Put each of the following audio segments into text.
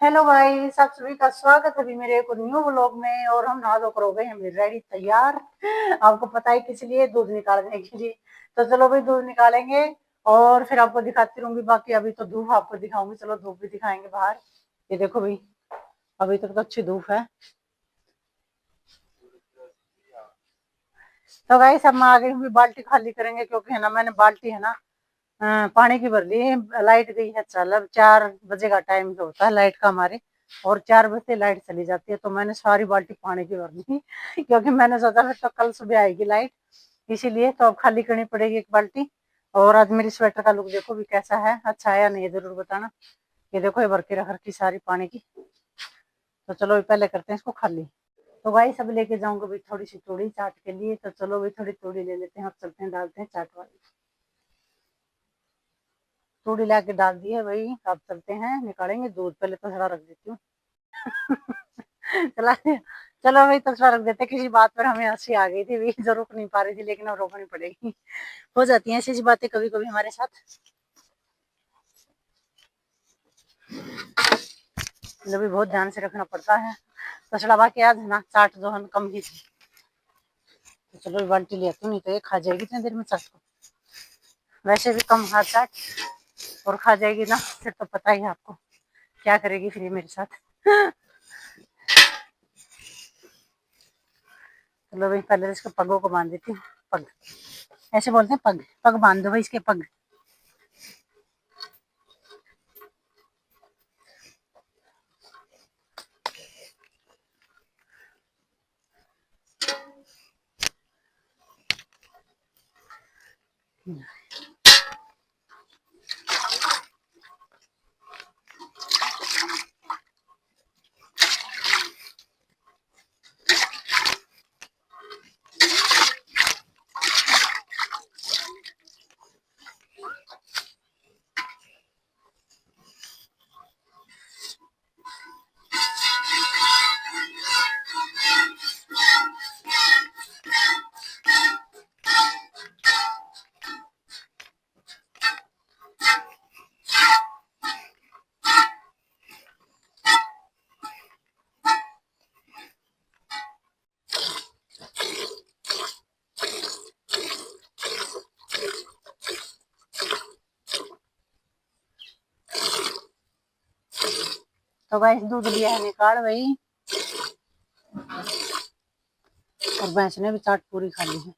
Hello भाई, सब सभी का स्वागत है अभी मेरे एक न्यू व्लॉग में। और हम नहा धोकर हो गए हैं रेडी तैयार। आपको पता है किस लिए, दूध निकालने के लिए। तो चलो भाई दूध निकालेंगे और फिर आपको दिखाती रहूंगी। बाकी अभी तो धूप आपको दिखाऊंगी, चलो धूप भी दिखाएंगे बाहर। ये देखो भाई, अभी तक तो अच्छी धूप है। तो भाई सब में आगे भी बाल्टी खाली करेंगे, क्योंकि है ना मैंने बाल्टी है ना पानी की भर ली है। लाइट गई है, चल अब 4 बजे का टाइम होता है लाइट का हमारे। और 4 बजे लाइट चली जाती है, तो मैंने सारी बाल्टी पानी की भर ली क्योंकि मैंने सोचा फिर तो कल सुबह आएगी लाइट, इसीलिए तो अब खाली करनी पड़ेगी एक बाल्टी। और आज मेरी स्वेटर का लुक देखो भी कैसा है, अच्छा है या नहीं, जरूर बताना। ये देखो, ये भर के रख रखी सारी पानी की। तो चलो पहले करते हैं इसको खाली। तो भाई सब लेके जाऊंगा भाई थोड़ी सी तूड़ी चाट के लिए। तो चलो भाई थोड़ी तूड़ी ले लेते हैं और चलते हैं, डालते हैं चाट वाली। तूड़ी ला के डाल दी है भाई, अब चलते हैं निकालेंगे दूध। पहले तसला रख देती हूँ चला चलो भाई तसला रख देते। किसी बात पर हमें हंसी आ गई थी भी, जो रुक नहीं पा रही थी, लेकिन अब रोकनी पड़ेगी। हो जाती हैं ऐसी बातें कभी कभी हमारे साथ। जो भी बहुत ध्यान से रखना पड़ता है। तसला बाकी आज है ना चाट जो हम कम ही थी। तो चलो बाल्टी ले आती हूँ, नहीं तो ये खा जाएगी इतनी देर में चाट को। वैसे भी कम हाथ चाट, और खा जाएगी ना फिर तो पता ही है आपको क्या करेगी फिर ये मेरे साथ चलो भाई पहले इसके पगों को बांध देती हूँ। पग ऐसे बोलते हैं, पग पग बांध दो भाई इसके पग। तो गाइस दूध लिया है निकाल भाई, और भैंस ने भी चाट पूरी खा ली है।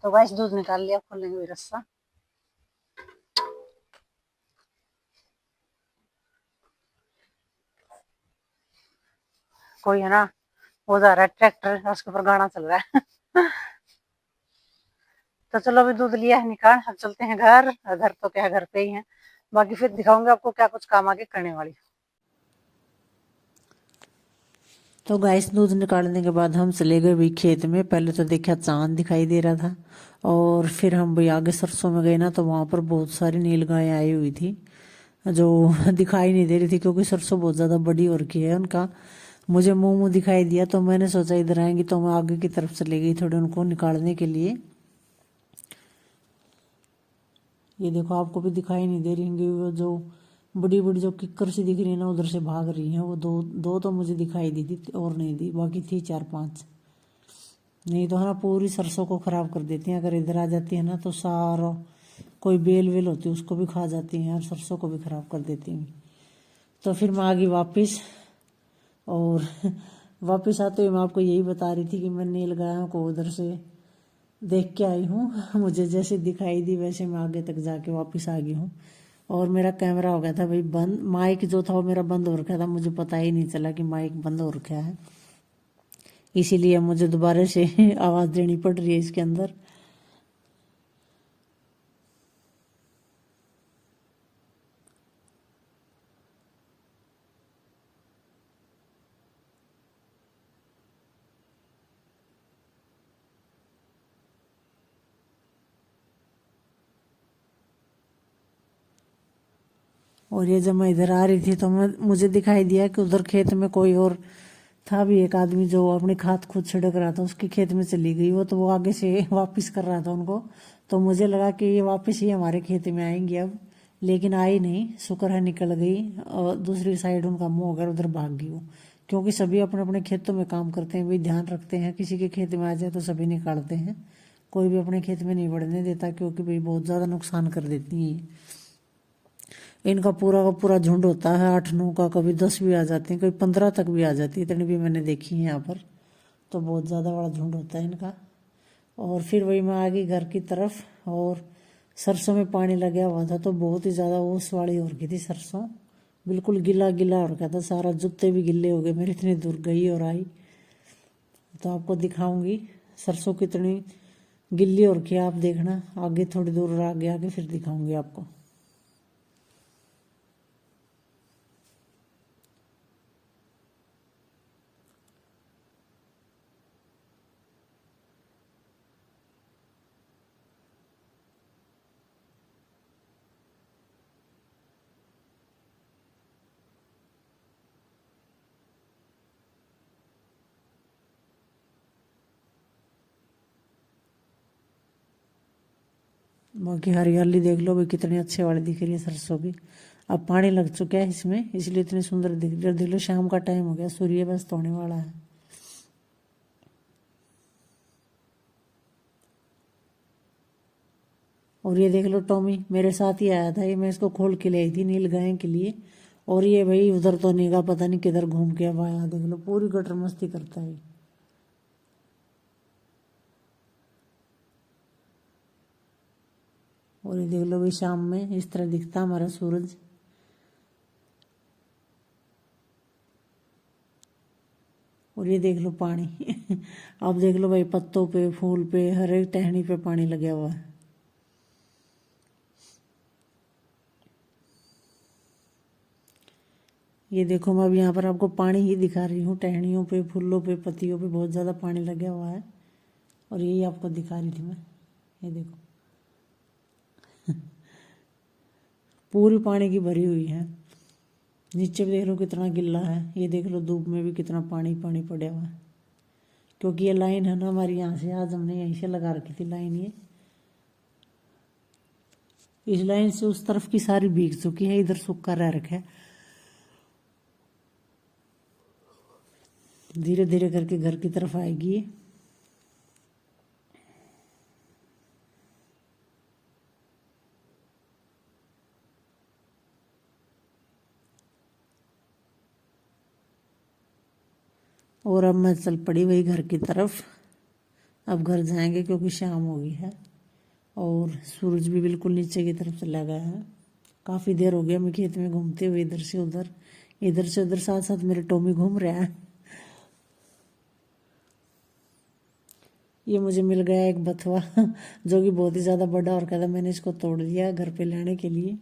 तो गाइस दूध निकाल लिया, खोलेंगे भी रस्सा। कोई है ना वो जा रहा है ट्रैक्टर, उसके ऊपर गाना चल रहा है तो चलो अभी दूध लिया है निकाल, अब चलते हैं घर। घर तो क्या, घर पे ही है। बाकी फिर दिखाऊंगी आपको क्या कुछ काम आगे करने वाली। तो गैस दूध निकालने के बाद हम चले गए भाई खेत में। पहले तो देखा चांद दिखाई दे रहा था, और फिर हम भाई आगे सरसों में गए ना, तो वहाँ पर बहुत सारी नीलगायें आई हुई थी जो दिखाई नहीं दे रही थी, क्योंकि सरसों बहुत ज़्यादा बड़ी हो रखी है उनका। मुझे मुंह मुंह दिखाई दिया, तो मैंने सोचा इधर आएंगी, तो मैं आगे की तरफ चली गई थोड़े उनको निकालने के लिए। ये देखो आपको भी दिखाई नहीं दे रही होंगी, वो जो बड़ी बड़ी जो किक्कर सी दिख रही है ना, उधर से भाग रही हैं वो। दो दो तो मुझे दिखाई दी थी, और नहीं दी, बाकी थी 4-5। नहीं तो है ना पूरी सरसों को खराब कर देती हैं। अगर इधर आ जाती है ना तो सारा कोई बेल वेल होती है उसको भी खा जाती हैं, और सरसों को भी खराब कर देती हैं। तो फिर मैं आ गई वापिस, और वापिस आते हुए मैं आपको यही बता रही थी कि मैं नीलगायों को उधर से देख के आई हूँ मुझे जैसे दिखाई दी वैसे मैं आगे तक जाके वापस आ गई हूँ। और मेरा कैमरा हो गया था भाई बंद, माइक जो था वो मेरा बंद हो रखा था, मुझे पता ही नहीं चला कि माइक बंद हो रखा है। इसीलिए मुझे दोबारा से आवाज़ देनी पड़ रही है इसके अंदर। और ये जब मैं इधर आ रही थी तो मुझे दिखाई दिया कि उधर खेत में कोई और था भी, एक आदमी जो अपनी खाद खुद छिड़क रहा था, उसके खेत में चली गई वो, तो वो आगे से वापस कर रहा था उनको। तो मुझे लगा कि ये वापस ही हमारे खेत में आएंगी अब, लेकिन आई नहीं, शुक्र है निकल गई और दूसरी साइड उनका मुंह होकर उधर भाग गई वो। क्योंकि सभी अपने अपने खेतों में काम करते हैं, भी ध्यान रखते हैं, किसी के खेत में आ जाए तो सभी निकालते हैं, कोई भी अपने खेत में नहीं बढ़ने देता, क्योंकि भाई बहुत ज़्यादा नुकसान कर देती हैं। इनका पूरा का पूरा झुंड होता है 8-9 का, कभी 10 भी आ जाते हैं, कभी 15 तक भी आ जाती है, इतनी भी मैंने देखी है यहाँ पर। तो बहुत ज़्यादा बड़ा झुंड होता है इनका। और फिर वही मैं आ गई घर की तरफ, और सरसों में पानी लगा हुआ था तो बहुत ही ज़्यादा ओस वाली हो रही थी सरसों, बिल्कुल गिला गिला हो रखा था सारा, जूते भी गिले हो गए मेरे, इतनी दूर गई और आई। तो आपको दिखाऊंगी सरसों कितनी गिल्ली हो रखी है, आप देखना आगे, थोड़ी दूर आगे आगे फिर दिखाऊंगी आपको। बाकी हरियाली देख लो भाई, कितनी अच्छे वाली दिख रही है सरसों की। अब पानी लग चुका है इसमें, इसलिए इतनी सुंदर दिख रही है। देख लो शाम का टाइम हो गया, सूर्य अस्त होने वाला है। और ये देख लो टॉमी मेरे साथ ही आया था, ये मैं इसको खोल के ले आई थी नील गाय के लिए। और ये भाई उधर तो निगाह पता नहीं किधर घूम के अब आया, देख लो पूरी गटर मस्ती करता है। और ये देख लो भाई शाम में इस तरह दिखता हमारा सूरज। और ये देख लो पानी अब देख लो भाई पत्तों पे, फूल पे, हर एक टहनी पे पानी लगा हुआ है। ये देखो मैं अब यहाँ पर आपको पानी ही दिखा रही हूँ, टहनियों पे, फूलों पे, पत्तियों पे बहुत ज़्यादा पानी लगा हुआ है। और यही आपको दिखा रही थी मैं, ये देखो पूरी पानी की भरी हुई है। नीचे भी देख लो कितना गिल्ला है, ये देख लो धूप में भी कितना पानी पानी पड़ा हुआ है। क्योंकि ये लाइन है ना हमारी यहाँ से, आज हमने यहीं से लगा रखी थी लाइन, ये इस लाइन से उस तरफ की सारी भीग चुकी है, इधर सूखा रह रखा है। धीरे धीरे करके घर की तरफ आएगी। और अब मैं चल पड़ी वही घर की तरफ, अब घर जाएंगे क्योंकि शाम हो गई है और सूरज भी बिल्कुल नीचे की तरफ चला गया है। काफ़ी देर हो गया मैं खेत में घूमते हुए, इधर से उधर, इधर से उधर, साथ साथ मेरे टॉमी घूम रहा है। ये मुझे मिल गया एक बथुआ जो कि बहुत ही ज़्यादा बड़ा और कहता, मैंने इसको तोड़ दिया घर पे लाने के लिए।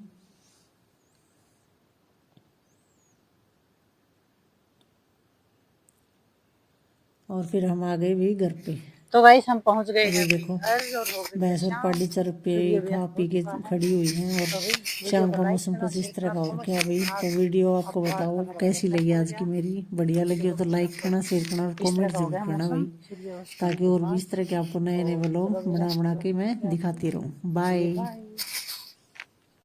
और फिर हम आ गए भी घर पे। तो गाइस हम पहुंच गए ये हैं देखो घर और हो गई भैंस और पाडी चर पे खा पी के खड़ी हुई हैं। और शाम का मौसम कुछ इस तरह का हो क्या भाई। तो वीडियो आपको बताओ कैसी लगी आज की मेरी, बढ़िया लगी हो तो लाइक करना, शेयर करना और कमेंट जरूर करना भाई, ताकि और भी इस तरह के आपको नए नए व्लॉग बना बना के मैं दिखाती रहूँ। बाय।